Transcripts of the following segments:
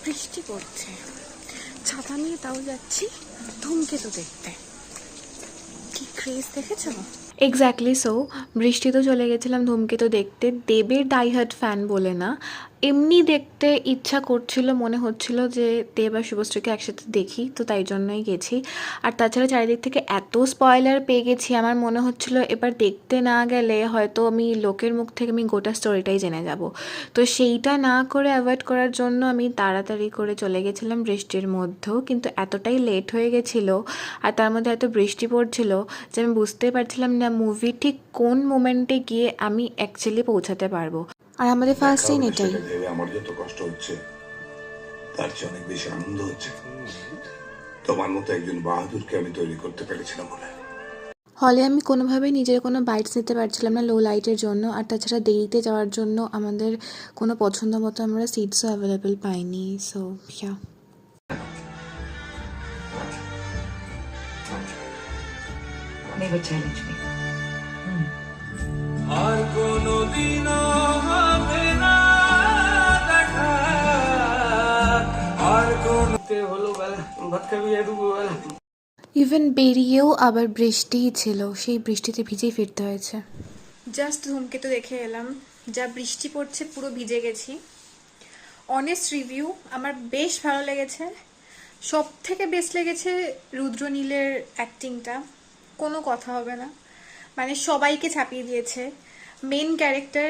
বৃষ্টি পড়ছে, ছাতা নিয়ে তাও যাচ্ছি ধূমকেতু দেখতে। কি ক্রেজ দেখেছো? এক্স্যাক্টলি সো, বৃষ্টি তো চলে গেছিলাম ধূমকেতু দেখতে। দেবের ডাইহার্ট ফ্যান বলে না, এমনি দেখতে ইচ্ছা করছিল, মনে হচ্ছিল যে দেব আর শুভশ্রীকে একসাথে দেখি, তো তাই জন্যই গেছি। আর তাছাড়া চারিদিক থেকে এত স্পয়লার পেয়ে গেছি, আমার মনে হচ্ছিল এবার দেখতে না গেলে হয়তো আমি লোকের মুখ থেকে আমি গোটা স্টোরিটাই জেনে যাব। তো সেইটা না করে অ্যাভয়েড করার জন্য আমি তাড়াতাড়ি করে চলে গেছিলাম বৃষ্টির মধ্যেও, কিন্তু এতটাই লেট হয়ে গেছিলো আর তার মধ্যে এত বৃষ্টি পড়ছিল যে আমি বুঝতেই পারছিলাম না মুভি ঠিক কোন মোমেন্টে গিয়ে আমি অ্যাকচুয়ালি পৌঁছাতে পারবো। আর আমাদের ফার্স্ট সিন এটাই। আমার যত কষ্ট হচ্ছে তার চেয়ে অনেক বেশি আনন্দ হচ্ছে। তোমার মতো একজন বাহাদুরকে আমি তৈরি করতে পেরেছিলাম বলে। হলে আমি কোনোভাবেই নিজের কোনো বাইটস নিতে পারছিলাম না লো লাইটের জন্য, আর তাছাড়া দেরিতে যাওয়ার জন্য আমাদের কোনো পছন্দ মতো আমরা সিটসও অ্যাভেলেবেল পাইনি। So yeah, Never challenge me. আর কোনদিনও হবে না দেখা, আর কোনতে হলো বেলা ভাত খাবি দুপুরবেলা। ইভেন বেরিয়েও আবার বৃষ্টিই ছিল, সেই বৃষ্টিতে ভিজেই ফিরতে হয়েছে। জাস্ট ধূমকেতু দেখে এলাম, যা বৃষ্টি পড়ছে পুরো ভিজে গেছি। অনেস্ট রিভিউ, আমার বেশ ভালো লেগেছে। সব থেকে বেস্ট লেগেছে রুদ্রনীলের অ্যাক্টিংটা, কোনো কথা হবে না, মানে সবাইকে ছাপিয়ে দিয়েছে। মেন ক্যারেক্টার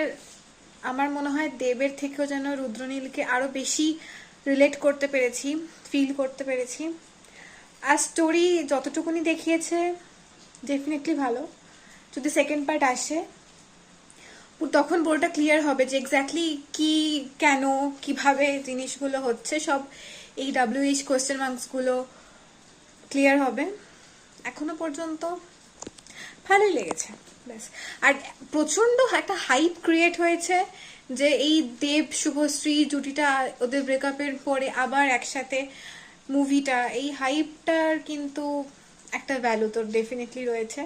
আমার মনে হয় দেবের থেকেও যেন রুদ্রনীলকে আরও বেশি রিলেট করতে পেরেছি, ফিল করতে পেরেছি। আর স্টোরি যতটুকুনি দেখিয়েছে ডেফিনেটলি ভালো। যদি সেকেন্ড পার্ট আসে তখন পুরোটা ক্লিয়ার হবে যে এক্স্যাক্টলি কি, কেন, কিভাবে জিনিসগুলো হচ্ছে, সব এই WH কোয়েশ্চেন মার্কসগুলো ক্লিয়ার হবে। এখনো পর্যন্ত ভালোই লেগেছে ব্যাস। আর প্রচণ্ড একটা হাইপ ক্রিয়েট হয়েছে যে এই দেব শুভশ্রী জুটিটা ওদের ব্রেকআপের পরে আবার একসাথে মুভিটা, এই হাইপটার কিন্তু একটা ভ্যালু তো ডেফিনেটলি রয়েছে।